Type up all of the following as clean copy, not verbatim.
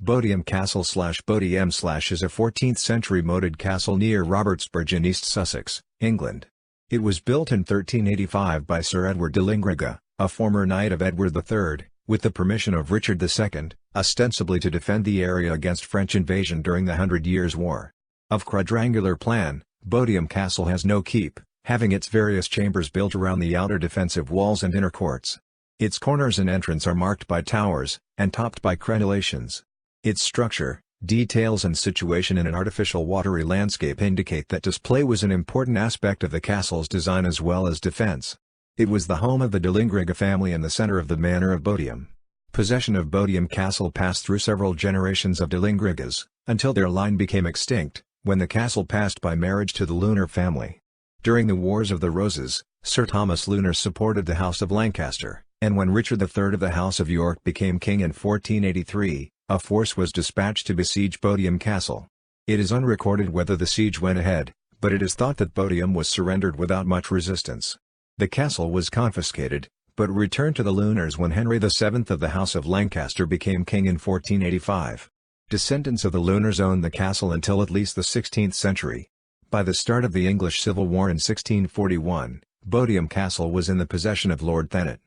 Bodiam Castle Bodiam is a 14th century moated castle near Robertsbridge in East Sussex, England. It was built in 1385 by Sir Edward de Lingrigge, a former knight of Edward III, with the permission of Richard II, ostensibly to defend the area against French invasion during the Hundred Years' War. Of quadrangular plan, Bodiam Castle has no keep, having its various chambers built around the outer defensive walls and inner courts. Its corners and entrance are marked by towers, and topped by crenellations. Its structure, details and situation in an artificial watery landscape indicate that display was an important aspect of the castle's design as well as defense. It was the home of the de Lingrigge family and the centre of the manor of Bodiam. Possession of Bodiam Castle passed through several generations of de Lingrigges, until their line became extinct, when the castle passed by marriage to the Lunar family. During the Wars of the Roses, Sir Thomas Lunar supported the House of Lancaster, and when Richard III of the House of York became king in 1483, a force was dispatched to besiege Bodiam Castle. It is unrecorded whether the siege went ahead, but it is thought that Bodiam was surrendered without much resistance. The castle was confiscated, but returned to the Lunars when Henry VII of the House of Lancaster became king in 1485. Descendants of the Lunars owned the castle until at least the 16th century. By the start of the English Civil War in 1641, Bodiam Castle was in the possession of Lord Thanet.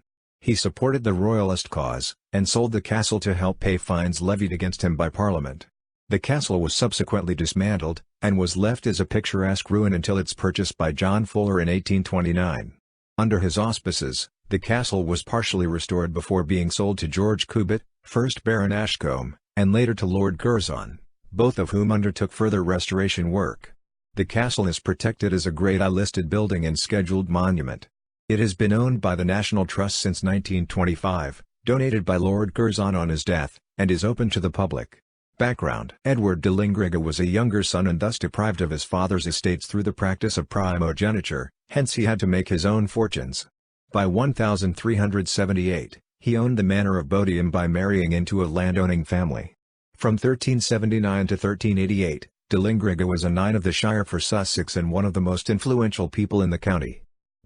He supported the royalist cause, and sold the castle to help pay fines levied against him by Parliament. The castle was subsequently dismantled, and was left as a picturesque ruin until its purchase by John Fuller in 1829. Under his auspices, the castle was partially restored before being sold to George Cubitt, 1st Baron Ashcombe, and later to Lord Curzon, both of whom undertook further restoration work. The castle is protected as a Grade I listed building and scheduled monument. It has been owned by the National Trust since 1925, donated by Lord Curzon on his death, and is open to the public. Background: Edward de Lingrigge was a younger son and thus deprived of his father's estates through the practice of primogeniture, hence he had to make his own fortunes. By 1378, he owned the manor of Bodiam by marrying into a landowning family. From 1379 to 1388, de Lingrigge was a knight of the Shire for Sussex and one of the most influential people in the county.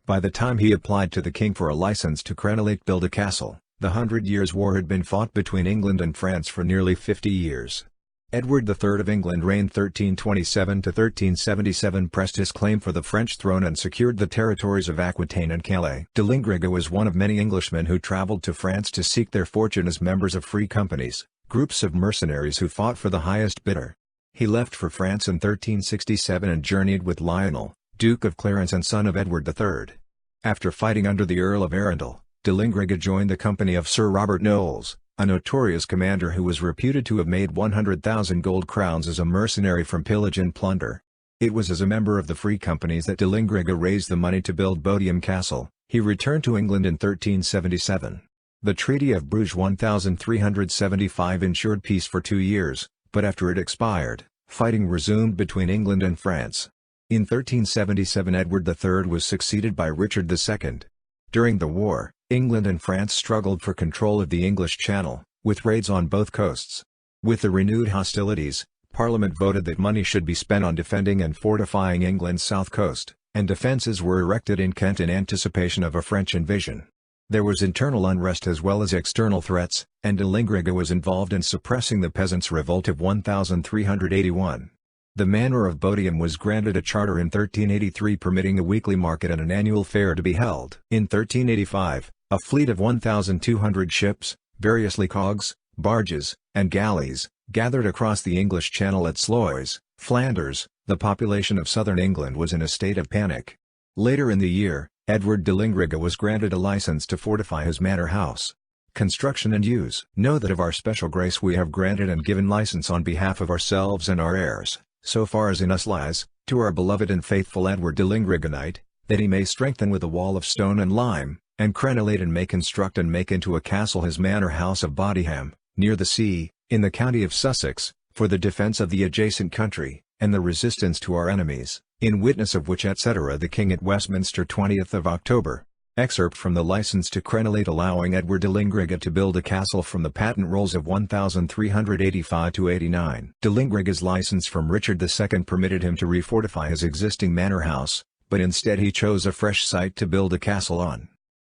By the time he applied to the king for a license to build a castle, the Hundred Years' War had been fought between England and France for nearly 50 years. Edward III of England reigned 1327 to 1377, pressed his claim for the French throne and secured the territories of Aquitaine and Calais. De Lingrigge was one of many Englishmen who travelled to France to seek their fortune as members of free companies, groups of mercenaries who fought for the highest bidder. He left for France in 1367 and journeyed with Lionel, Duke of Clarence and son of Edward III. After fighting under the Earl of Arundel, de Lingrigge joined the company of Sir Robert Knowles, a notorious commander who was reputed to have made 100,000 gold crowns as a mercenary from pillage and plunder. It was as a member of the free companies that de Lingrigge raised the money to build Bodiam Castle. He returned to England in 1377. The Treaty of Bruges 1375 ensured peace for 2 years, but after it expired, fighting resumed between England and France. In 1377 Edward III was succeeded by Richard II. During the war, England and France struggled for control of the English Channel, with raids on both coasts. With the renewed hostilities, Parliament voted that money should be spent on defending and fortifying England's south coast, and defences were erected in Kent in anticipation of a French invasion. There was internal unrest as well as external threats, and de Lingrigge was involved in suppressing the Peasants' Revolt of 1381. The manor of Bodiam was granted a charter in 1383 permitting a weekly market and an annual fair to be held. In 1385, a fleet of 1,200 ships, variously cogs, barges, and galleys, gathered across the English Channel at Sluys, Flanders. The population of southern England was in a state of panic. Later in the year, Edward de Lingrigge was granted a license to fortify his manor house. Construction and use. Know that of our special grace we have granted and given license on behalf of ourselves and our heirs, so far as in us lies, to our beloved and faithful Edward de Lingrigge knight, that he may strengthen with a wall of stone and lime, and crenellate and may construct and make into a castle his manor house of Bodiam, near the sea, in the county of Sussex, for the defence of the adjacent country, and the resistance to our enemies, in witness of which etc. the King at Westminster 20th of October. Excerpt from the license to crenellate allowing Edward de Lingrigge to build a castle from the patent rolls of 1385-89. De Lingrigge's license from Richard II permitted him to refortify his existing manor house, but instead he chose a fresh site to build a castle on.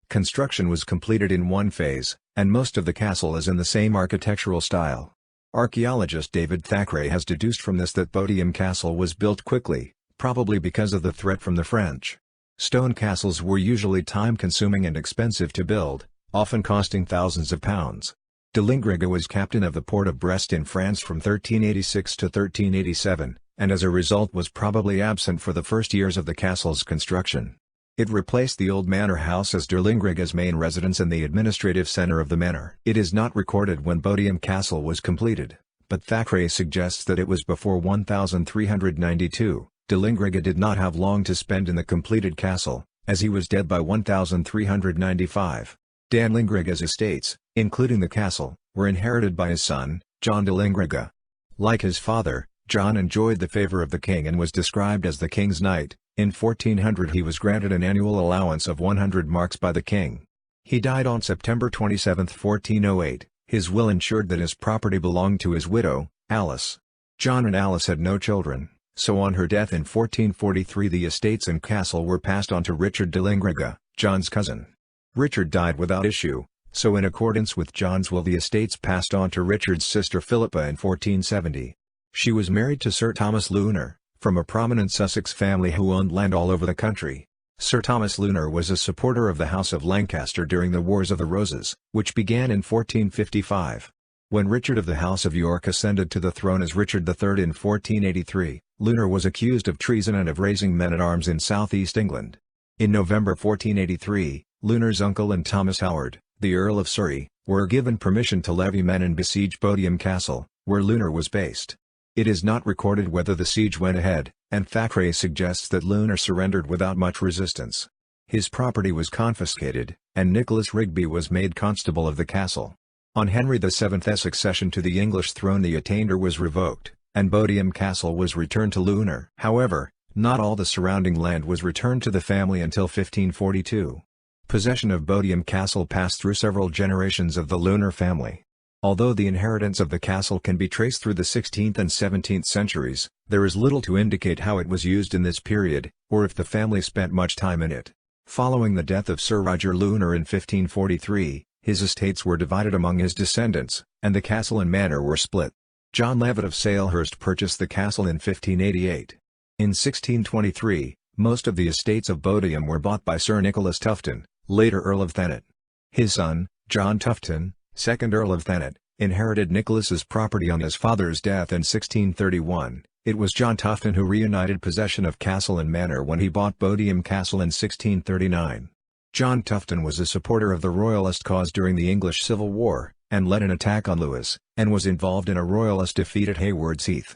Construction was completed in one phase, and most of the castle is in the same architectural style. Archaeologist David Thackeray has deduced from this that Bodiam Castle was built quickly, probably because of the threat from the French. Stone castles were usually time-consuming and expensive to build, often costing thousands of pounds. De Lingriga was captain of the port of Brest in France from 1386 to 1387, and as a result was probably absent for the first years of the castle's construction. It replaced the old manor house as de Lingriga's main residence and the administrative centre of the manor. It is not recorded when Bodiam Castle was completed, but Thackeray suggests that it was before 1392. De Lingriga did not have long to spend in the completed castle, as he was dead by 1395. Dan Lingriga's estates, including the castle, were inherited by his son, John de Lingriga. Like his father, John enjoyed the favour of the king and was described as the king's knight. In 1400 he was granted an annual allowance of 100 marks by the king. He died on September 27, 1408. His will ensured that his property belonged to his widow, Alice. John and Alice had no children, so on her death in 1443 the estates and castle were passed on to Richard de Lingriga, John's cousin. Richard died without issue, so in accordance with John's will the estates passed on to Richard's sister Philippa in 1470. She was married to Sir Thomas Luyner, from a prominent Sussex family who owned land all over the country. Sir Thomas Luyner was a supporter of the House of Lancaster during the Wars of the Roses, which began in 1455. When Richard of the House of York ascended to the throne as Richard III in 1483, Luyner was accused of treason and of raising men-at-arms in southeast England. In November 1483, Luyner's uncle and Thomas Howard, the Earl of Surrey, were given permission to levy men and besiege Bodiam Castle, where Luyner was based. It is not recorded whether the siege went ahead, and Thackeray suggests that Luyner surrendered without much resistance. His property was confiscated, and Nicholas Rigby was made constable of the castle. On Henry VII's accession to the English throne the attainder was revoked, and Bodiam Castle was returned to Luyner. However, not all the surrounding land was returned to the family until 1542. Possession of Bodiam Castle passed through several generations of the Luyner family. Although the inheritance of the castle can be traced through the 16th and 17th centuries, there is little to indicate how it was used in this period, or if the family spent much time in it. Following the death of Sir Roger Luyner in 1543, his estates were divided among his descendants, and the castle and manor were split. John Levitt of Salehurst purchased the castle in 1588. In 1623, most of the estates of Bodiam were bought by Sir Nicholas Tufton, later Earl of Thanet. His son, John Tufton, 2nd Earl of Thanet, inherited Nicholas's property on his father's death in 1631. It was John Tufton who reunited possession of castle and manor when he bought Bodiam Castle in 1639. John Tufton was a supporter of the Royalist cause during the English Civil War, and led an attack on Lewis, and was involved in a Royalist defeat at Hayward's Heath.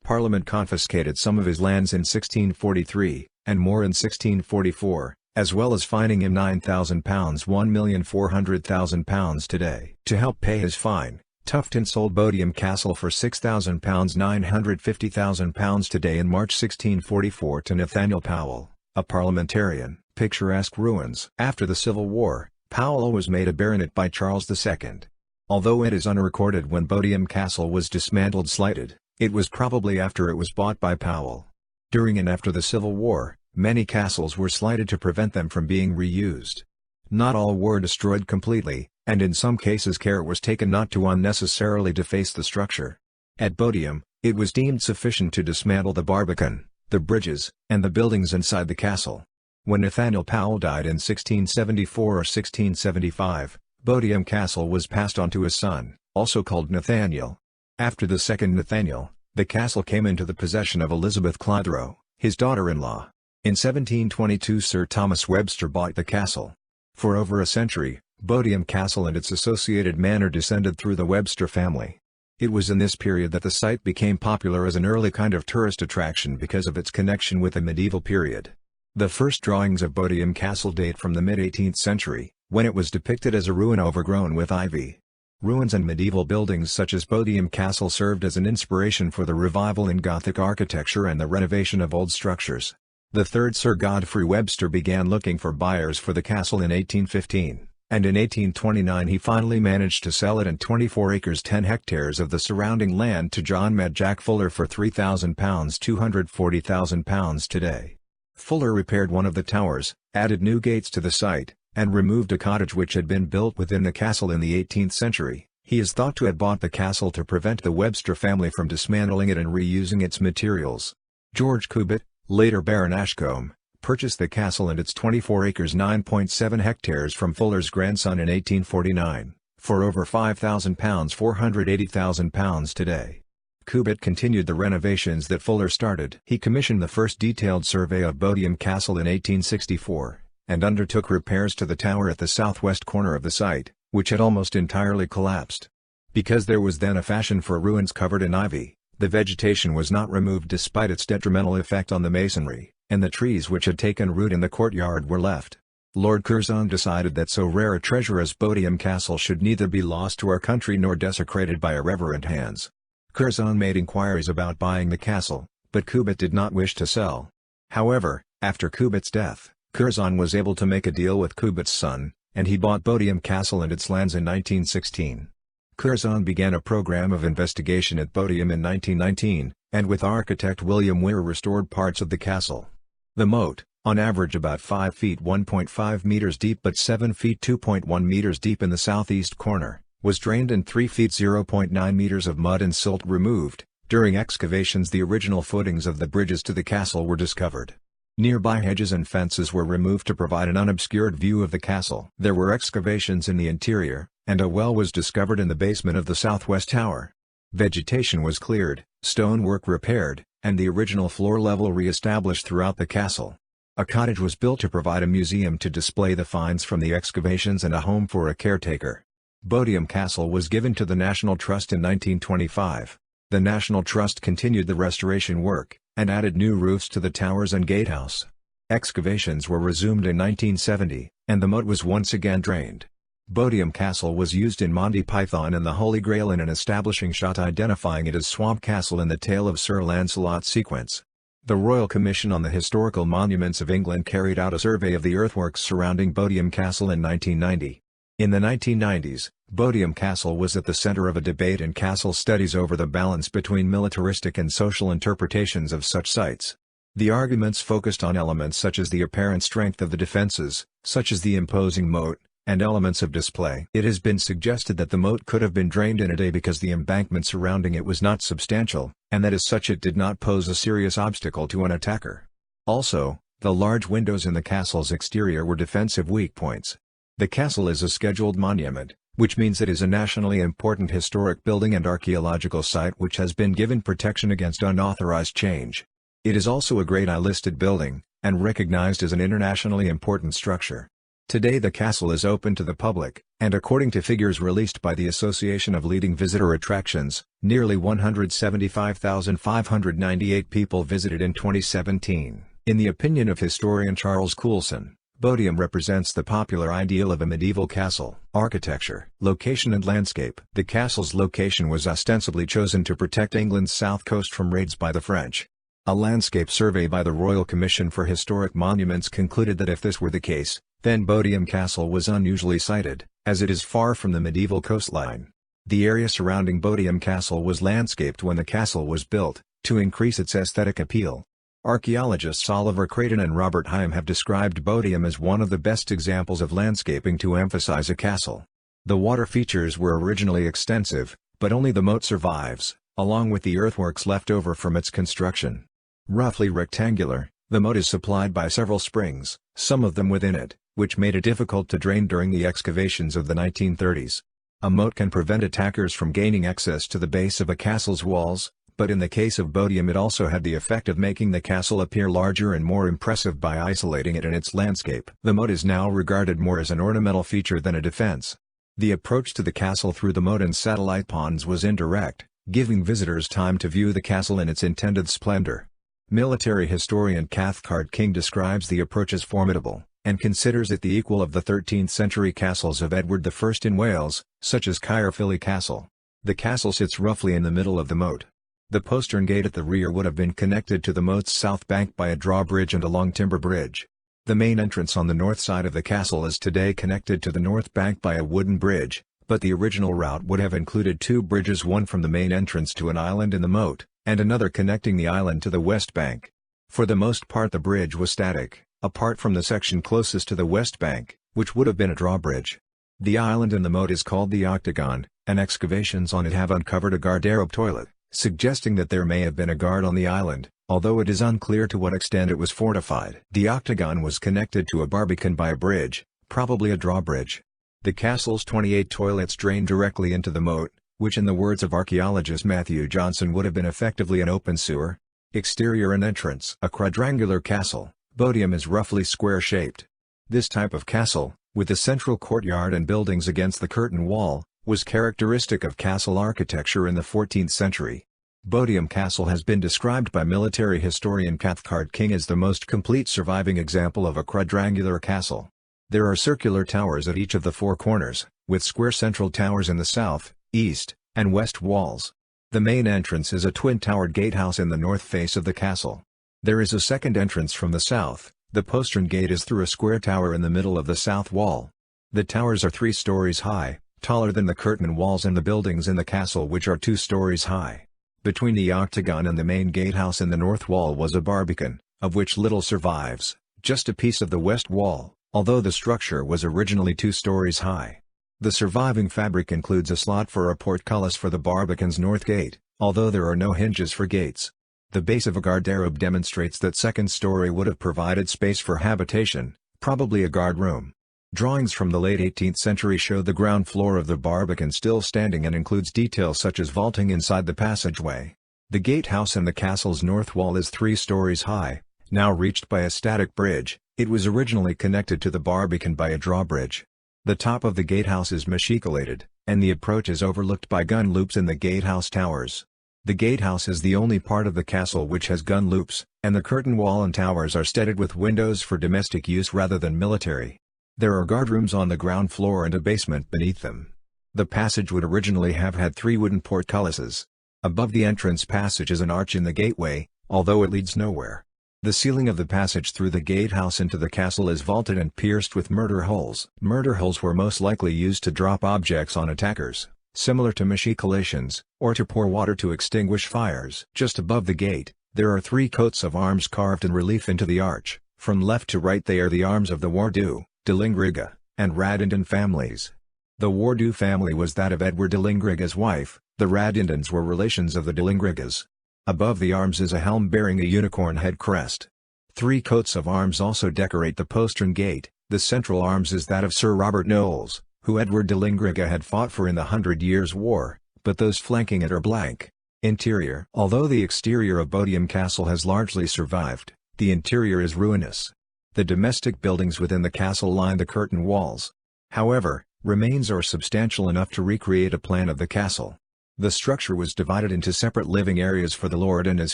Parliament confiscated some of his lands in 1643, and more in 1644. As well as fining him £9,000 £1,400,000 today. To help pay his fine, Tufton sold Bodiam Castle for £6,000 £950,000 today in March 1644 to Nathaniel Powell, a parliamentarian. Picturesque ruins. After the Civil War, Powell was made a baronet by Charles II. Although it is unrecorded when Bodiam Castle was dismantled/slighted, it was probably after it was bought by Powell. During and after the Civil War, many castles were slighted to prevent them from being reused. Not all were destroyed completely, and in some cases care was taken not to unnecessarily deface the structure. At Bodiam, it was deemed sufficient to dismantle the barbican, the bridges, and the buildings inside the castle. When Nathaniel Powell died in 1674 or 1675, Bodiam Castle was passed on to his son, also called Nathaniel. After the second Nathaniel, the castle came into the possession of Elizabeth Clitheroe, his daughter-in-law. In 1722 Sir Thomas Webster bought the castle. For over a century, Bodiam Castle and its associated manor descended through the Webster family. It was in this period that the site became popular as an early kind of tourist attraction because of its connection with the medieval period. The first drawings of Bodiam Castle date from the mid-18th century, when it was depicted as a ruin overgrown with ivy. Ruins and medieval buildings such as Bodiam Castle served as an inspiration for the revival in Gothic architecture and the renovation of old structures. The third Sir Godfrey Webster began looking for buyers for the castle in 1815, and in 1829 he finally managed to sell it and 24 acres 10 hectares of the surrounding land to John Med Jack Fuller for £3,000 £240,000 today. Fuller repaired one of the towers, added new gates to the site, and removed a cottage which had been built within the castle in the 18th century. He is thought to have bought the castle to prevent the Webster family from dismantling it and reusing its materials. George Cubitt, later Baron Ashcombe, purchased the castle and its 24 acres (9.7 hectares) from Fuller's grandson in 1849, for over £5,000 £480,000 today. Cubitt continued the renovations that Fuller started. He commissioned the first detailed survey of Bodiam Castle in 1864, and undertook repairs to the tower at the southwest corner of the site, which had almost entirely collapsed. Because there was then a fashion for ruins covered in ivy, the vegetation was not removed despite its detrimental effect on the masonry, and the trees which had taken root in the courtyard were left. Lord Curzon decided that so rare a treasure as Bodiam Castle should neither be lost to our country nor desecrated by irreverent hands. Curzon made inquiries about buying the castle, but Cubitt did not wish to sell. However, after Cubitt's death, Curzon was able to make a deal with Cubitt's son, and he bought Bodiam Castle and its lands in 1916. Curzon began a program of investigation at Bodiam in 1919, and with architect William Weir restored parts of the castle. The moat, on average about 5 feet (1.5 meters) deep but 7 feet (2.1 meters) deep in the southeast corner, was drained and 3 feet (0.9 meters) of mud and silt removed. During excavations, the original footings of the bridges to the castle were discovered. Nearby hedges and fences were removed to provide an unobscured view of the castle. There were excavations in the interior, and a well was discovered in the basement of the southwest tower. Vegetation was cleared, stonework repaired, and the original floor level re-established throughout the castle. A cottage was built to provide a museum to display the finds from the excavations and a home for a caretaker. Bodiam Castle was given to the National Trust in 1925. The National Trust continued the restoration work, and added new roofs to the towers and gatehouse. Excavations were resumed in 1970, and the moat was once again drained. Bodiam Castle was used in Monty Python and the Holy Grail in an establishing shot identifying it as Swamp Castle in the Tale of Sir Lancelot sequence. The Royal Commission on the Historical Monuments of England carried out a survey of the earthworks surrounding Bodiam Castle in 1990. In the 1990s, Bodiam Castle was at the center of a debate in castle studies over the balance between militaristic and social interpretations of such sites. The arguments focused on elements such as the apparent strength of the defenses, such as the imposing moat, and elements of display. It has been suggested that the moat could have been drained in a day because the embankment surrounding it was not substantial, and that as such it did not pose a serious obstacle to an attacker. Also, the large windows in the castle's exterior were defensive weak points. The castle is a scheduled monument, which means it is a nationally important historic building and archaeological site which has been given protection against unauthorized change. It is also a Grade I listed building, and recognized as an internationally important structure. Today the castle is open to the public, and according to figures released by the Association of Leading Visitor Attractions, nearly 175,598 people visited in 2017. In the opinion of historian Charles Coulson, Bodiam represents the popular ideal of a medieval castle. Architecture, location and landscape. The castle's location was ostensibly chosen to protect England's south coast from raids by the French. A landscape survey by the Royal Commission for Historic Monuments concluded that if this were the case, then Bodiam Castle was unusually sited, as it is far from the medieval coastline. The area surrounding Bodiam Castle was landscaped when the castle was built, to increase its aesthetic appeal. Archaeologists Oliver Creighton and Robert Higham have described Bodiam as one of the best examples of landscaping to emphasize a castle. The water features were originally extensive, but only the moat survives, along with the earthworks left over from its construction. Roughly rectangular, the moat is supplied by several springs, some of them within it, which made it difficult to drain during the excavations of the 1930s. A moat can prevent attackers from gaining access to the base of a castle's walls, but in the case of Bodiam it also had the effect of making the castle appear larger and more impressive by isolating it in its landscape. The moat is now regarded more as an ornamental feature than a defense. The approach to the castle through the moat and satellite ponds was indirect, giving visitors time to view the castle in its intended splendor. Military historian Cathcart King describes the approach as formidable, and considers it the equal of the 13th-century castles of Edward I in Wales, such as Caerphilly Castle. The castle sits roughly in the middle of the moat. The postern gate at the rear would have been connected to the moat's south bank by a drawbridge and a long timber bridge. The main entrance on the north side of the castle is today connected to the north bank by a wooden bridge, but the original route would have included two bridges, one from the main entrance to an island in the moat, and another connecting the island to the west bank. For the most part the bridge was static, apart from the section closest to the west bank, which would have been a drawbridge. The island in the moat is called the Octagon, and excavations on it have uncovered a garderobe toilet, suggesting that there may have been a guard on the island, although it is unclear to what extent it was fortified. The Octagon was connected to a barbican by a bridge, probably a drawbridge. The castle's 28 toilets drain directly into the moat, which in the words of archaeologist Matthew Johnson would have been effectively an open sewer. Exterior and entrance. A quadrangular castle, Bodiam is roughly square-shaped. This type of castle, with a central courtyard and buildings against the curtain wall, was characteristic of castle architecture in the 14th century. Bodiam Castle has been described by military historian Cathcart King as the most complete surviving example of a quadrangular castle. There are circular towers at each of the four corners, with square central towers in the south, east, and west walls. The main entrance is a twin-towered gatehouse in the north face of the castle. There is a second entrance from the south. The postern gate is through a square tower in the middle of the south wall. The towers are 3 stories high, taller than the curtain walls and the buildings in the castle, which are 2 stories high. Between the octagon and the main gatehouse in the north wall was a barbican, of which little survives, just a piece of the west wall, although the structure was originally 2 stories high. The surviving fabric includes a slot for a portcullis for the barbican's north gate, although there are no hinges for gates. The base of a garderobe demonstrates that second story would have provided space for habitation, probably a guard room. Drawings from the late 18th century show the ground floor of the barbican still standing and includes details such as vaulting inside the passageway. The gatehouse in the castle's north wall is 3 stories high, now reached by a static bridge. It was originally connected to the barbican by a drawbridge. The top of the gatehouse is machicolated, and the approach is overlooked by gun loops in the gatehouse towers. The gatehouse is the only part of the castle which has gun loops, and the curtain wall and towers are studded with windows for domestic use rather than military. There are guardrooms on the ground floor and a basement beneath them. The passage would originally have had 3 wooden portcullises. Above the entrance passage is an arch in the gateway, although it leads nowhere. The ceiling of the passage through the gatehouse into the castle is vaulted and pierced with murder holes. Murder holes were most likely used to drop objects on attackers, similar to machicolations, or to pour water to extinguish fires. Just above the gate, there are 3 coats of arms carved in relief into the arch. From left to right they are the arms of the Wardour, de Lingriga, and Radindon families. The Wardour family was that of Edward de Lingriga's wife. The Radindons were relations of the de Lingrigas. Above the arms is a helm bearing a unicorn head crest. 3 coats of arms also decorate the postern gate. The central arms is that of Sir Robert Knowles, who Edward de Lingriga had fought for in the 100 Years' War, but those flanking it are blank. Interior. Although the exterior of Bodiam Castle has largely survived, the interior is ruinous. The domestic buildings within the castle line the curtain walls. However, remains are substantial enough to recreate a plan of the castle. The structure was divided into separate living areas for the lord and his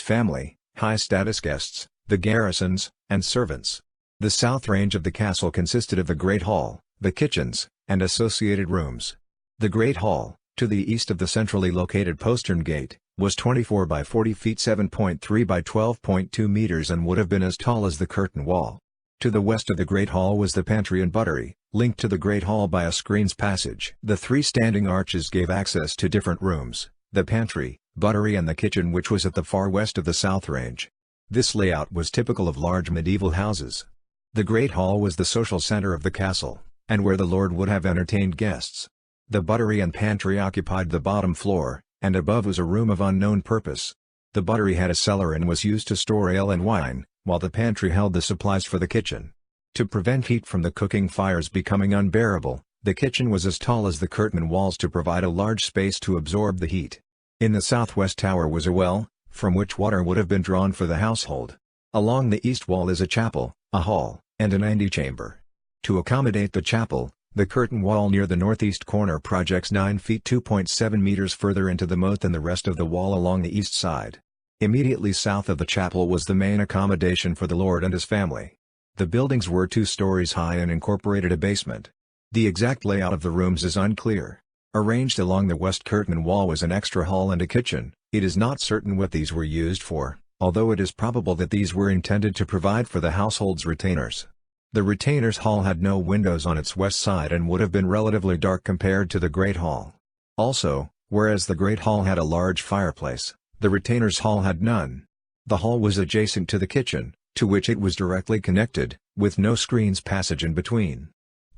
family, high-status guests, the garrisons, and servants. The south range of the castle consisted of the Great Hall, the kitchens, and associated rooms. The Great Hall, to the east of the centrally located postern gate, was 24 by 40 feet 7.3 by 12.2 meters and would have been as tall as the curtain wall. To the west of the Great Hall was the pantry and buttery, linked to the Great Hall by a screen's passage. The 3 standing arches gave access to different rooms, the pantry, buttery and the kitchen, which was at the far west of the south range. This layout was typical of large medieval houses. The Great Hall was the social center of the castle, and where the lord would have entertained guests. The buttery and pantry occupied the bottom floor, and above was a room of unknown purpose. The buttery had a cellar and was used to store ale and wine, while the pantry held the supplies for the kitchen. To prevent heat from the cooking fires becoming unbearable, the kitchen was as tall as the curtain walls to provide a large space to absorb the heat. In the southwest tower was a well, from which water would have been drawn for the household. Along the east wall is a chapel, a hall, and an antechamber. To accommodate the chapel, the curtain wall near the northeast corner projects 9 feet 2.7 meters further into the moat than the rest of the wall along the east side. Immediately south of the chapel was the main accommodation for the lord and his family. The buildings were 2 stories high and incorporated a basement. The exact layout of the rooms is unclear. Arranged along the west curtain wall was an extra hall and a kitchen. It is not certain what these were used for, although it is probable that these were intended to provide for the household's retainers. The retainers' hall had no windows on its west side and would have been relatively dark compared to the Great Hall. Also, whereas the Great Hall had a large fireplace, the retainers' hall had none. The hall was adjacent to the kitchen, to which it was directly connected, with no screen's passage in between.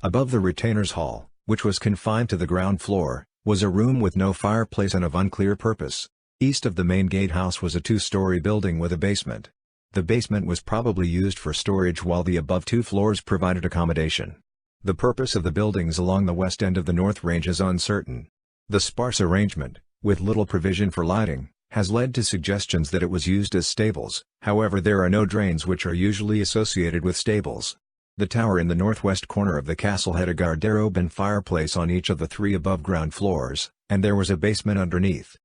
Above the retainers' hall, which was confined to the ground floor, was a room with no fireplace and of unclear purpose. East of the main gatehouse was a two-story building with a basement. The basement was probably used for storage while the above two floors provided accommodation. The purpose of the buildings along the west end of the North Range is uncertain. The sparse arrangement, with little provision for lighting, has led to suggestions that it was used as stables. However, there are no drains, which are usually associated with stables. The tower in the northwest corner of the castle had a garderobe and fireplace on each of the three above ground floors, and there was a basement underneath.